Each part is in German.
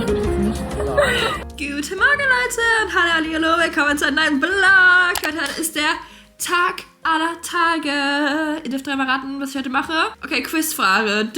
Guten Morgen, Leute, und hallo, willkommen zu einem neuen Vlog. Heute ist der Tag aller Tage. Ihr dürft dreimal raten, was ich heute mache. Okay, Quizfrage.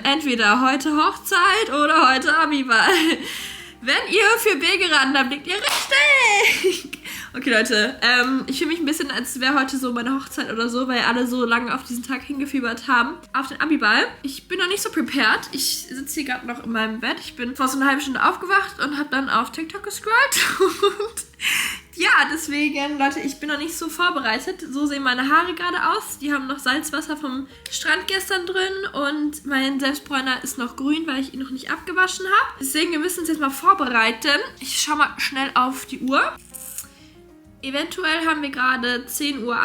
Entweder heute Hochzeit oder heute Abiball. Wenn ihr für B geraten habt, liegt ihr richtig. Okay, Leute, ich fühle mich ein bisschen, als wäre heute so meine Hochzeit oder so, weil alle so lange auf diesen Tag hingefiebert haben. Auf den Abiball. Ich bin noch nicht so prepared. Ich sitze hier gerade noch in meinem Bett. Ich bin vor so einer halben Stunde aufgewacht und habe dann auf TikTok gescrollt. Und ja, deswegen, Leute, ich bin noch nicht so vorbereitet. So sehen meine Haare gerade aus. Die haben noch Salzwasser vom Strand gestern drin. Und mein Selbstbräuner ist noch grün, weil ich ihn noch nicht abgewaschen habe. Deswegen, wir müssen uns jetzt mal vorbereiten. Ich schaue mal schnell auf die Uhr. Eventuell haben wir gerade 10:18 Uhr.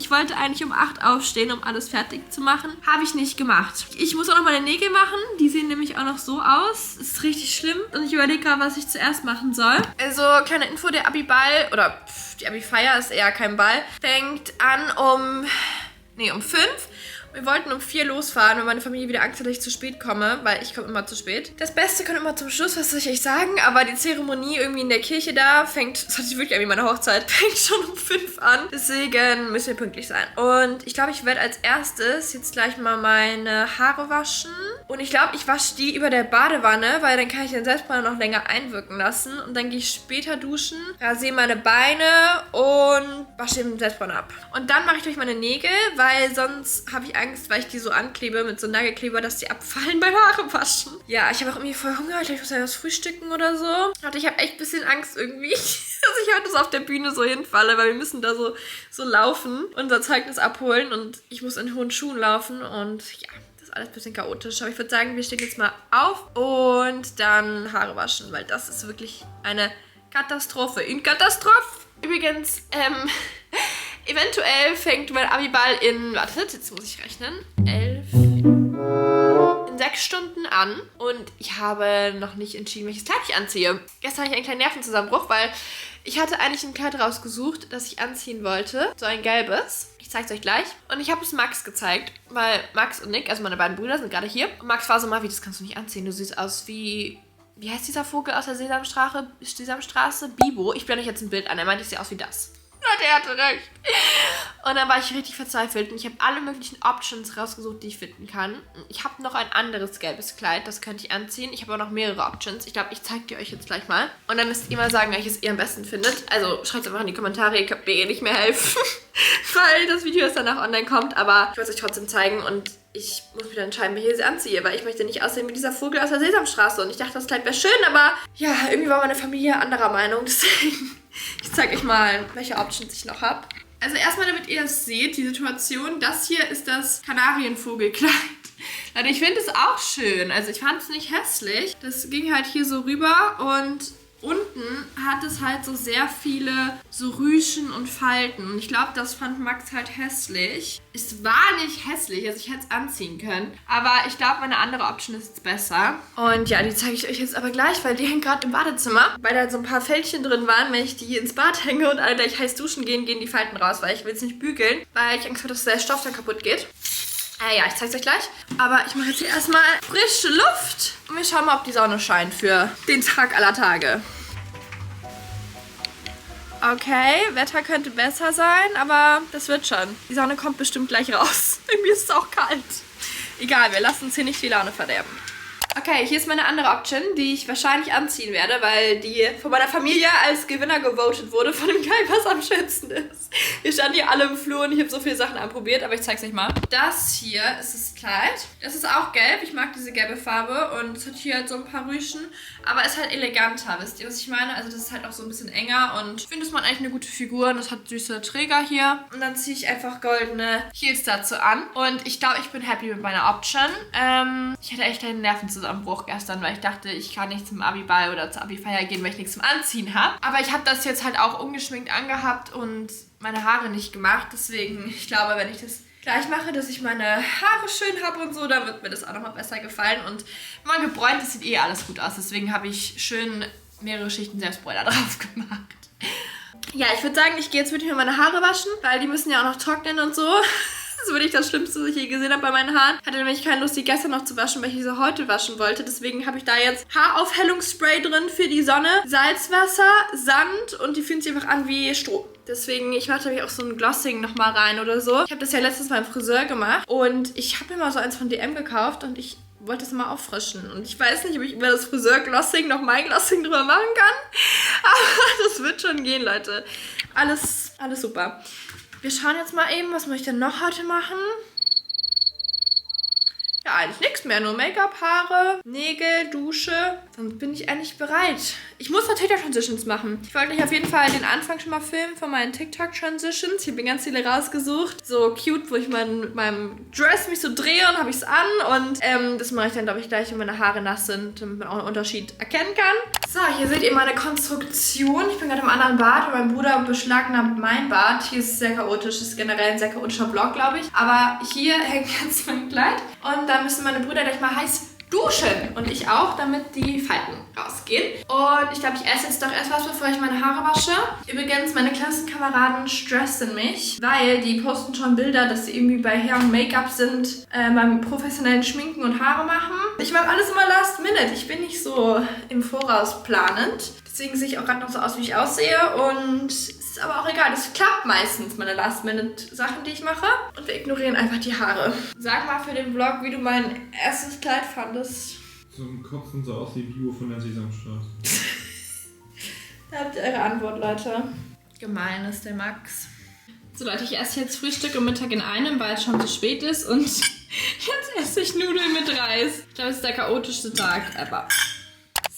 Ich wollte eigentlich um 8 aufstehen, um alles fertig zu machen. Habe ich nicht gemacht. Ich muss auch noch meine Nägel machen. Die sehen nämlich auch noch so aus. Ist richtig schlimm. Und ich überlege gerade, was ich zuerst machen soll. Also, kleine Info, der Abiball, oder die Abi-Feier ist eher kein Ball, fängt an um 5. Wir wollten um 4 losfahren, weil meine Familie wieder Angst hat, dass ich zu spät komme, weil ich komme immer zu spät. Das Beste kommt immer zum Schluss, was soll ich euch sagen, aber die Zeremonie irgendwie in der Kirche da fängt, das hatte ich wirklich wie meine Hochzeit, fängt schon um 5 an. Deswegen müssen wir pünktlich sein. Und ich glaube, ich werde als erstes jetzt gleich mal meine Haare waschen. Und ich glaube, ich wasche die über der Badewanne, weil dann kann ich den Selbstbräuner noch länger einwirken lassen. Und dann gehe ich später duschen, rasiere meine Beine und wasche den Selbstbräuner ab. Und dann mache ich durch meine Nägel, weil sonst habe ich Angst, weil ich die so anklebe mit so Nagelkleber, dass die abfallen beim Haare waschen. Ja, ich habe auch irgendwie voll Hunger. Ich glaube, ich muss ja was frühstücken oder so. Und ich habe echt ein bisschen Angst irgendwie, dass ich heute so auf der Bühne so hinfalle, weil wir müssen da so laufen, unser Zeugnis abholen und ich muss in hohen Schuhen laufen und ja, das ist alles ein bisschen chaotisch. Aber ich würde sagen, wir stehen jetzt mal auf und dann Haare waschen, weil das ist wirklich eine Katastrophe. Eine Katastrophe. Übrigens, eventuell fängt mein Abiball in, wartet, jetzt muss ich rechnen, 6 Stunden an und ich habe noch nicht entschieden, welches Kleid ich anziehe. Gestern hatte ich einen kleinen Nervenzusammenbruch, weil ich hatte eigentlich ein Kleid rausgesucht, das ich anziehen wollte. So ein gelbes. Ich zeige es euch gleich. Und ich habe es Max gezeigt, weil Max und Nick, also meine beiden Brüder, sind gerade hier. Und Max war so mal, wie, das kannst du nicht anziehen. Du siehst aus wie heißt dieser Vogel aus der Sesamstraße? Bibo. Ich blende euch jetzt ein Bild an. Er meinte, ich sehe aus wie das. Und er hatte recht. Und dann war ich richtig verzweifelt und ich habe alle möglichen Options rausgesucht, die ich finden kann. Ich habe noch ein anderes gelbes Kleid, das könnte ich anziehen. Ich habe auch noch mehrere Options. Ich glaube, ich zeige die euch jetzt gleich mal. Und dann müsst ihr mal sagen, welches ihr am besten findet. Also schreibt es einfach in die Kommentare, ihr könnt mir eh nicht mehr helfen, weil das Video jetzt danach online kommt. Aber ich wollte es euch trotzdem zeigen und ich muss mich dann entscheiden, welches ich anziehe, weil ich möchte nicht aussehen wie dieser Vogel aus der Sesamstraße. Und ich dachte, das Kleid wäre schön, aber ja, irgendwie war meine Familie anderer Meinung. Deswegen, ich zeige euch mal, welche Options ich noch habe. Also erstmal, damit ihr es seht, die Situation, das hier ist das Kanarienvogelkleid. Leute, ich finde es auch schön. Also ich fand es nicht hässlich. Das ging halt hier so rüber und unten hat es halt so sehr viele so Rüschen und Falten. Und ich glaube, das fand Max halt hässlich. Es war nicht hässlich, also ich hätte es anziehen können. Aber ich glaube, meine andere Option ist jetzt besser. Und ja, die zeige ich euch jetzt aber gleich, weil die hängt gerade im Badezimmer. Weil da so ein paar Fältchen drin waren. Wenn ich die ins Bad hänge und alle gleich heiß duschen gehen, gehen die Falten raus, weil ich will es nicht bügeln. Weil ich Angst habe, dass der Stoff dann kaputt geht. Ja, ich zeige es euch gleich. Aber ich mache jetzt hier erstmal frische Luft. Und wir schauen mal, ob die Sonne scheint für den Tag aller Tage. Okay, Wetter könnte besser sein, aber das wird schon. Die Sonne kommt bestimmt gleich raus. Mir ist es auch kalt. Egal, wir lassen uns hier nicht die Laune verderben. Okay, hier ist meine andere Option, die ich wahrscheinlich anziehen werde, weil die von meiner Familie als Gewinner gewotet wurde von dem Kleid, was am schönsten ist. Wir standen hier alle im Flur und ich habe so viele Sachen anprobiert, aber ich zeig's euch mal. Das hier ist das Kleid. Das ist auch gelb. Ich mag diese gelbe Farbe und es hat hier halt so ein paar Rüschen, aber ist halt eleganter, wisst ihr, was ich meine? Also das ist halt auch so ein bisschen enger und ich finde, es macht eigentlich eine gute Figur und es hat süße Träger hier. Und dann ziehe ich einfach goldene Heels dazu an und ich glaube, ich bin happy mit meiner Option. Ich hatte echt einen Nervenzusammenbruch gestern, weil ich dachte, ich kann nicht zum Abiball oder zur Abi-Feier gehen, weil ich nichts zum Anziehen habe. Aber ich habe das jetzt halt auch ungeschminkt angehabt und meine Haare nicht gemacht. Deswegen, ich glaube, wenn ich das gleich mache, dass ich meine Haare schön habe und so, dann wird mir das auch nochmal besser gefallen. Und wenn man gebräunt ist, sieht eh alles gut aus. Deswegen habe ich schön mehrere Schichten Selbstbräuner drauf gemacht. Ja, ich würde sagen, ich gehe jetzt wirklich mal meine Haare waschen, weil die müssen ja auch noch trocknen und so. Das ist wirklich das Schlimmste, was ich je gesehen habe bei meinen Haaren. Hatte nämlich keine Lust, die gestern noch zu waschen, weil ich diese heute waschen wollte. Deswegen habe ich da jetzt Haaraufhellungsspray drin für die Sonne, Salzwasser, Sand und die fühlen sich einfach an wie Stroh. Deswegen, ich mache nämlich auch so ein Glossing nochmal rein oder so. Ich habe das ja letztens beim Friseur gemacht und ich habe mir mal so eins von DM gekauft und ich wollte es mal auffrischen. Und ich weiß nicht, ob ich über das Friseur-Glossing noch mein Glossing drüber machen kann. Aber das wird schon gehen, Leute. Alles super. Wir schauen jetzt mal eben, was möchte ich denn noch heute machen? Ja, eigentlich nichts mehr. Nur Make-up, Haare, Nägel, Dusche. Dann bin ich endlich bereit. Ich muss noch TikTok-Transitions machen. Ich wollte euch auf jeden Fall den Anfang schon mal filmen von meinen TikTok-Transitions. Ich habe mir ganz viele rausgesucht. So cute, wo ich mit meinem Dress mich so drehe und habe ich es an. Und das mache ich dann, glaube ich, gleich, wenn meine Haare nass sind, damit man auch einen Unterschied erkennen kann. So, hier seht ihr meine Konstruktion. Ich bin gerade im anderen Bad und mein Bruder beschlagnahmt mein Bad. Hier ist es sehr chaotisch. Das ist generell ein sehr chaotischer Vlog, glaube ich. Aber hier hängt jetzt mein Kleid. Und da müssen meine Brüder gleich mal heiß duschen. Und ich auch, damit die Falten rausgehen. Und ich glaube, ich esse jetzt doch erst was, bevor ich meine Haare wasche. Übrigens, meine Klassenkameraden stressen mich, weil die posten schon Bilder, dass sie irgendwie bei Hair und Make-up sind, beim professionellen Schminken und Haare machen. Ich mache alles immer last minute. Ich bin nicht so im Voraus planend. Deswegen sehe ich auch gerade noch so aus, wie ich aussehe. Und es ist aber auch egal. Das klappt meistens, meine Last-Minute-Sachen, die ich mache. Und wir ignorieren einfach die Haare. Sag mal für den Vlog, wie du mein erstes Kleid fandest. So im Kopf sind so aus wie Bio von der Sesamstraße. Da habt ihr eure Antwort, Leute. Gemein ist der Max. So Leute, ich esse jetzt Frühstück und Mittag in einem, weil es schon so spät ist. Und jetzt esse ich Nudeln mit Reis. Ich glaube, es ist der chaotischste Tag ever.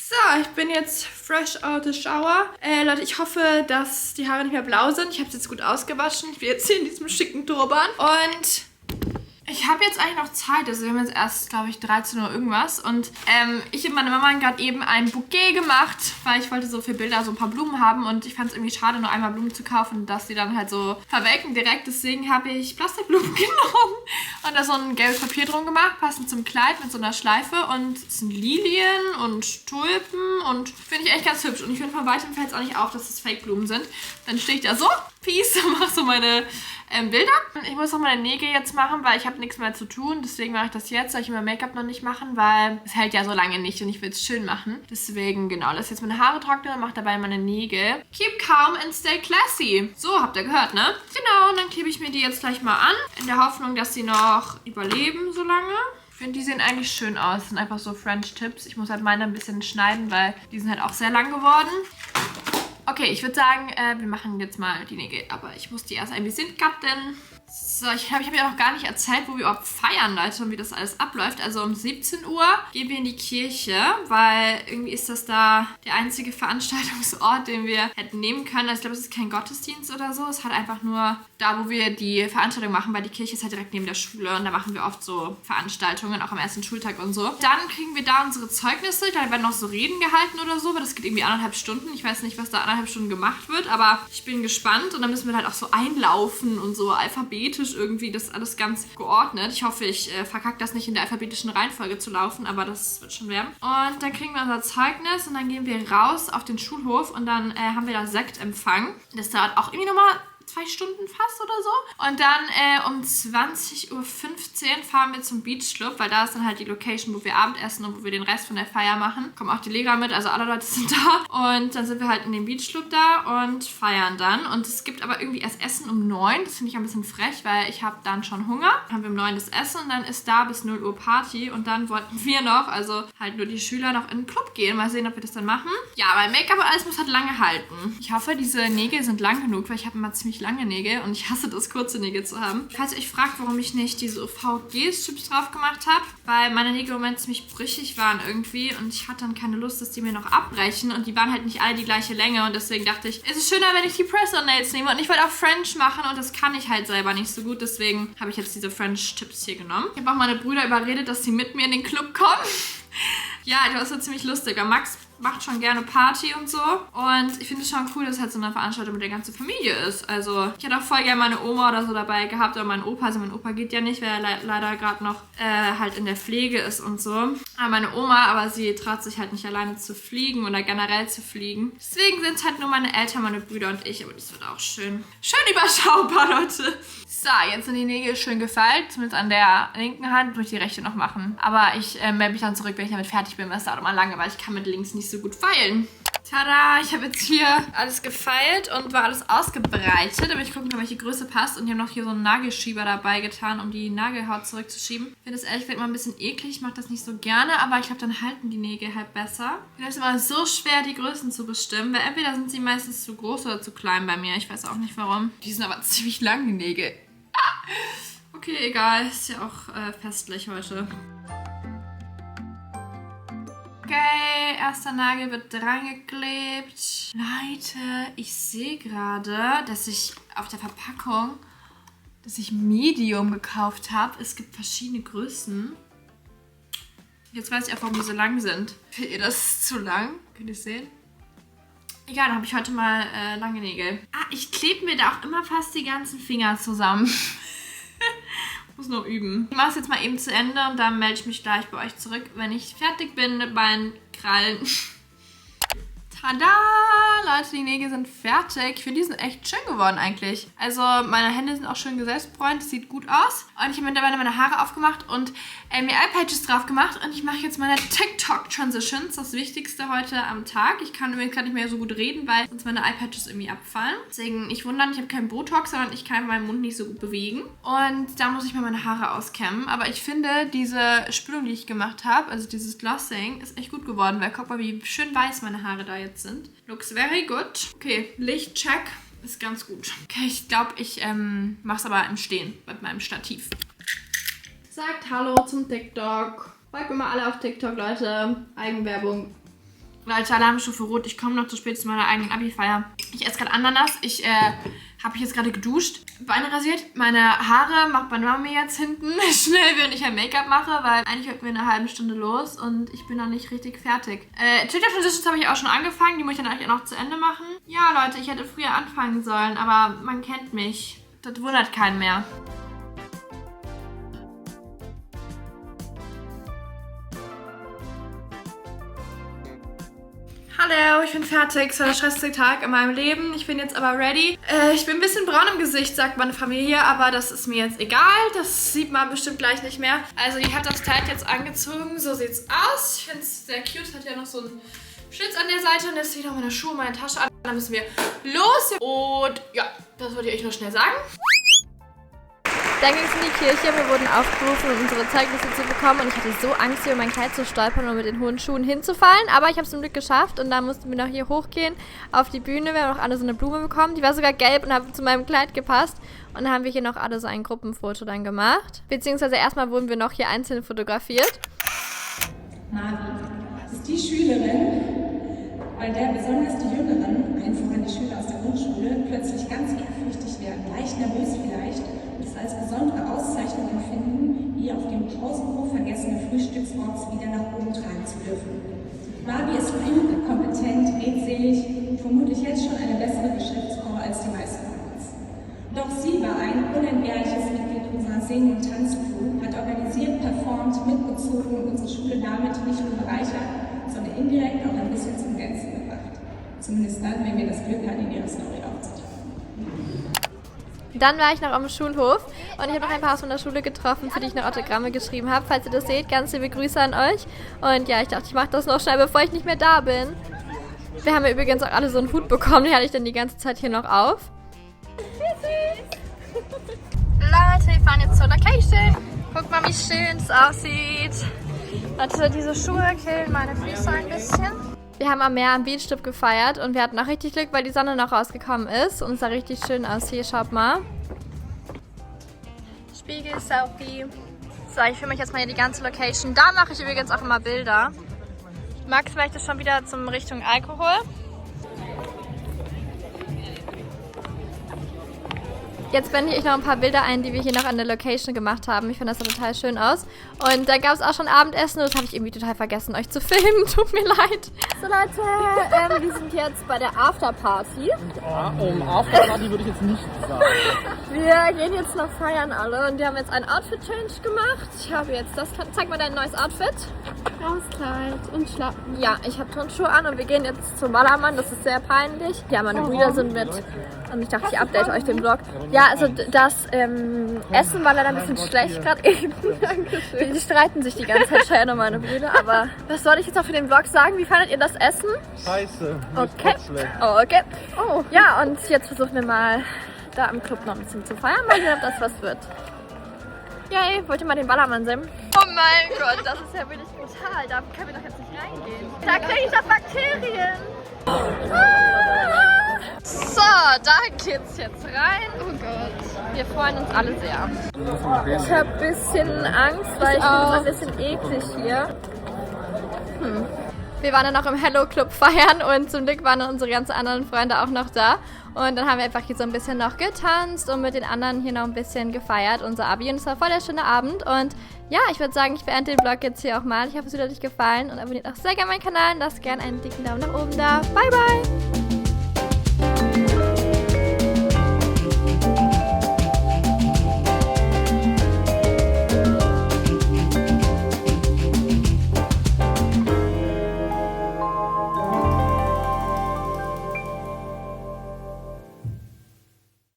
So, ich bin jetzt fresh out the shower. Leute, ich hoffe, dass die Haare nicht mehr blau sind. Ich habe es jetzt gut ausgewaschen. Ich bin jetzt hier in diesem schicken Turban. Und ich habe jetzt eigentlich noch Zeit. Also wir haben jetzt erst, glaube ich, 13 Uhr irgendwas. Und ich und meine Mama haben gerade eben ein Bouquet gemacht, weil ich wollte so für Bilder so ein paar Blumen haben. Und ich fand es irgendwie schade, nur einmal Blumen zu kaufen und dass die dann halt so verwelken direkt. Deswegen habe ich Plastikblumen genommen und da so ein gelbes Papier drum gemacht, passend zum Kleid mit so einer Schleife. Und es sind Lilien und Tulpen und finde ich echt ganz hübsch. Und ich finde, von weitem fällt es auch nicht auf, dass es Fake-Blumen sind. Dann stehe ich da so, peace, und mache so meine Bilder. Ich muss noch meine Nägel jetzt machen, weil ich habe nichts mehr zu tun. Deswegen mache ich das jetzt. Soll ich mein Make-up noch nicht machen, weil es hält ja so lange nicht und ich will es schön machen. Deswegen, genau, lass jetzt meine Haare trocknen und mache dabei meine Nägel. Keep calm and stay classy. So, habt ihr gehört, ne? Genau, und dann klebe ich mir die jetzt gleich mal an. In der Hoffnung, dass sie noch überleben so lange. Ich finde, die sehen eigentlich schön aus. Das sind einfach so French Tips. Ich muss halt meine ein bisschen schneiden, weil die sind halt auch sehr lang geworden. Okay, ich würde sagen, wir machen jetzt mal die Nägel. Aber ich muss die erst ein bisschen cutten. So, ich habe ja noch gar nicht erzählt, wo wir überhaupt feiern, Leute, und wie das alles abläuft. Also um 17 Uhr gehen wir in die Kirche, weil irgendwie ist das da der einzige Veranstaltungsort, den wir hätten nehmen können. Also ich glaube, es ist kein Gottesdienst oder so. Es ist halt einfach nur da, wo wir die Veranstaltung machen, weil die Kirche ist halt direkt neben der Schule und da machen wir oft so Veranstaltungen, auch am ersten Schultag und so. Dann kriegen wir da unsere Zeugnisse, da werden noch so Reden gehalten oder so, aber das geht irgendwie 1,5 Stunden. Ich weiß nicht, was da 1,5 Stunden gemacht wird, aber ich bin gespannt und dann müssen wir halt auch so einlaufen und so alphabetisch irgendwie, das ist alles ganz geordnet. Ich hoffe, ich verkacke das nicht in der alphabetischen Reihenfolge zu laufen, aber das wird schon werden. Und dann kriegen wir unser Zeugnis und dann gehen wir raus auf den Schulhof und dann haben wir da Sektempfang. Das dauert auch irgendwie nochmal 2 Stunden fast oder so. Und dann um 20:15 Uhr fahren wir zum Beach Club, weil da ist dann halt die Location, wo wir Abendessen und wo wir den Rest von der Feier machen. Kommen auch die Lehrer mit, also alle Leute sind da. Und dann sind wir halt in dem Beach Club da und feiern dann. Und es gibt aber irgendwie erst Essen um 9. Das finde ich ein bisschen frech, weil ich habe dann schon Hunger. Dann haben wir um 9 das Essen und dann ist da bis 0 Uhr Party. Und dann wollten wir noch, also halt nur die Schüler, noch in den Club gehen. Mal sehen, ob wir das dann machen. Ja, weil Make-up und alles muss halt lange halten. Ich hoffe, diese Nägel sind lang genug, weil ich habe immer ziemlich lange Nägel und ich hasse das, kurze Nägel zu haben. Falls ihr euch fragt, warum ich nicht diese UVG-Strips drauf gemacht habe, weil meine Nägel im Moment ziemlich brüchig waren irgendwie und ich hatte dann keine Lust, dass die mir noch abbrechen und die waren halt nicht alle die gleiche Länge und deswegen dachte ich, es ist schöner, wenn ich die Press-on-Nails nehme und ich wollte auch French machen und das kann ich halt selber nicht so gut, deswegen habe ich jetzt diese French-Tips hier genommen. Ich habe auch meine Brüder überredet, dass sie mit mir in den Club kommen. Ja, das war ziemlich lustig. Max macht schon gerne Party und so. Und ich finde es schon cool, dass es halt so eine Veranstaltung mit der ganzen Familie ist. Also ich hätte auch voll gerne meine Oma oder so dabei gehabt oder meinen Opa. Also mein Opa geht ja nicht, weil er leider gerade noch halt in der Pflege ist und so. Aber meine Oma, aber sie traut sich halt nicht alleine zu fliegen oder generell zu fliegen. Deswegen sind es halt nur meine Eltern, meine Brüder und ich. Aber das wird auch schön. Schön überschaubar, Leute. So, jetzt sind die Nägel schön gefeilt, zumindest an der linken Hand, muss ich die rechte noch machen. Aber ich melde mich dann zurück, wenn ich damit fertig bin, weil es dauert immer lange, weil ich kann mit links nicht so gut feilen. Tada, ich habe jetzt hier alles gefeilt und war alles ausgebreitet, aber ich gucke mal, welche Größe passt und ich habe noch hier so einen Nagelschieber dabei getan, um die Nagelhaut zurückzuschieben. Ich finde das ehrlich gesagt immer ein bisschen eklig, ich mache das nicht so gerne, aber ich glaube, dann halten die Nägel halt besser. Ich finde es immer so schwer, die Größen zu bestimmen, weil entweder sind sie meistens zu groß oder zu klein bei mir, ich weiß auch nicht warum. Die sind aber ziemlich lang, die Nägel. Okay, egal. Ist ja auch festlich heute. Okay, erster Nagel wird dran geklebt. Leute, ich sehe gerade, dass ich auf der Verpackung, Medium gekauft habe. Es gibt verschiedene Größen. Jetzt weiß ich auch, warum die so lang sind. Findet ihr das zu lang? Könnt ihr es sehen? Egal, dann habe ich heute mal lange Nägel. Ah, ich klebe mir da auch immer fast die ganzen Finger zusammen. Muss noch üben. Ich mache es jetzt mal eben zu Ende und dann melde ich mich gleich bei euch zurück, wenn ich fertig bin mit meinen Krallen. Tada! Leute, die Nägel sind fertig. Ich finde, die sind echt schön geworden eigentlich. Also meine Hände sind auch schön geselbstbräunt. Das sieht gut aus. Und ich habe mittlerweile meine Haare aufgemacht und mir Eyepatches drauf gemacht. Und ich mache jetzt meine TikTok-Transitions. Das Wichtigste heute am Tag. Ich kann übrigens gar nicht mehr so gut reden, weil sonst meine Eyepatches irgendwie abfallen. Deswegen nicht wundern, ich habe keinen Botox, sondern ich kann meinen Mund nicht so gut bewegen. Und da muss ich mir meine Haare auskämmen. Aber ich finde, diese Spülung, die ich gemacht habe, also dieses Glossing, ist echt gut geworden. Weil guck mal, wie schön weiß meine Haare da jetzt sind. Looks very good. Okay, Lichtcheck ist ganz gut. Okay, ich glaube, ich mache es aber im Stehen mit meinem Stativ. Sagt Hallo zum TikTok. Folgt mir mal alle auf TikTok, Leute. Eigenwerbung. Leute, Alarmstufe Rot. Ich komme noch zu spät zu meiner eigenen Abi-Feier. Ich esse gerade Ananas. Ich habe mich jetzt gerade geduscht, Beine rasiert. Meine Haare macht meine Mama jetzt hinten schnell, während ich ein Make-up mache, weil eigentlich wollten wir in einer halben Stunde los und ich bin noch nicht richtig fertig. TikTok Transitions habe ich auch schon angefangen. Die muss ich dann eigentlich auch noch zu Ende machen. Ja, Leute, ich hätte früher anfangen sollen, aber man kennt mich. Das wundert keinen mehr. Hallo, ich bin fertig. Es war der stressigste Tag in meinem Leben. Ich bin jetzt aber ready. Ich bin ein bisschen braun im Gesicht, sagt meine Familie, aber das ist mir jetzt egal. Das sieht man bestimmt gleich nicht mehr. Also, ich habe das Kleid jetzt angezogen. So sieht's aus. Ich finde es sehr cute. Hat ja noch so einen Schlitz an der Seite und jetzt ziehe ich noch meine Schuhe, meine Tasche an. Dann müssen wir los. Und ja, das wollte ich euch noch schnell sagen. Dann ging es in die Kirche, wir wurden aufgerufen, um unsere Zeugnisse zu bekommen und ich hatte so Angst, über mein Kleid zu stolpern und mit den hohen Schuhen hinzufallen, aber ich habe es zum Glück geschafft und dann mussten wir noch hier hochgehen auf die Bühne. Wir haben noch alle so eine Blume bekommen, die war sogar gelb und hat zu meinem Kleid gepasst und dann haben wir hier noch alle so ein Gruppenfoto dann gemacht, beziehungsweise erstmal wurden wir noch hier einzeln fotografiert. Navi ist die Schülerin, bei der besonders die Jüngeren, allen voran die Schüler aus der Grundschule, plötzlich ganz ehrfürchtig werden, leicht nervös vielleicht, und es als besondere Auszeichnung empfinden, ihr auf dem Pausenhof vergessene Frühstücksorts wieder nach oben tragen zu dürfen. Navi ist klug, kompetent, redselig und vermutlich jetzt schon eine bessere Geschäftsfrau als die meisten von uns. Doch sie war ein unentbehrliches Mitglied unserer Sing- und Tanzcrew, hat organisiert, performt, mitgezogen und unsere Schule damit nicht nur bereichert, sondern indirekt auch ein bisschen zum Glänzen gebracht. Zumindest dann, wenn wir das Glück hatten, in ihrer Story aufzutauchen. Dann war ich noch am Schulhof und ich habe noch ein paar aus meiner Schule getroffen, für die ich noch Autogramme geschrieben habe. Falls ihr das seht, ganz liebe Grüße an euch. Und ja, ich dachte, ich mache das noch schnell, bevor ich nicht mehr da bin. Wir haben ja übrigens auch alle so einen Hut bekommen, den hatte ich dann die ganze Zeit hier noch auf. Leute, wir fahren jetzt zur Location. Guck mal, wie schön es aussieht. Leute, diese Schuhe killen meine Füße ein bisschen. Wir haben am Meer am Beachclub gefeiert und wir hatten auch richtig Glück, weil die Sonne noch rausgekommen ist und es sah richtig schön aus. Hier, schaut mal. Spiegel, Selfie. So, ich filme euch jetzt mal hier die ganze Location. Da mache ich übrigens auch immer Bilder. Max möchte schon wieder zum Richtung Alkohol. Jetzt blende ich euch noch ein paar Bilder ein, die wir hier noch an der Location gemacht haben. Ich finde, das sah total schön aus. Und da gab es auch schon Abendessen und das habe ich irgendwie total vergessen, euch zu filmen. Tut mir leid. So Leute, wir sind jetzt bei der Afterparty. Afterparty würde ich jetzt nicht sagen. Wir gehen jetzt noch feiern alle und wir haben jetzt einen Outfit-Change gemacht. Ich habe jetzt das... Zeig mal dein neues Outfit. Brauskleid und Schlappen. Ja, ich habe Turnschuhe an und wir gehen jetzt zum Ballermann. Das ist sehr peinlich. Ja, meine Brüder sind mit. Und ich dachte, ich update euch den Vlog. Ja, also das Essen war leider ein bisschen schlecht gerade eben. Dankeschön. Die streiten sich die ganze Zeit, Cheyenne und meine Brüder. Aber was soll ich jetzt noch für den Vlog sagen? Wie fandet ihr das Essen? Scheiße. Okay. Oh, okay. Oh. Ja, und jetzt versuchen wir mal da im Club noch ein bisschen zu feiern. Mal sehen, ob das was wird. Yay, wollt ihr mal den Ballermann sehen? Oh mein Gott, das ist ja wirklich brutal. Da können wir doch jetzt nicht reingehen. Da kriege ich doch Bakterien. So, da geht's jetzt rein. Oh Gott. Wir freuen uns alle sehr. Ich habe ein bisschen Angst, weil ich finde es ein bisschen eklig hier. Wir waren dann noch im Hello Club feiern und zum Glück waren unsere ganzen anderen Freunde auch noch da. Und dann haben wir einfach hier so ein bisschen noch getanzt und mit den anderen hier noch ein bisschen gefeiert, unser Abi. Und es war voll der schöne Abend. Und ja, ich würde sagen, ich beende den Vlog jetzt hier auch mal. Ich hoffe, es hat euch gefallen und abonniert auch sehr gerne meinen Kanal und lasst gerne einen dicken Daumen nach oben da. Bye, bye!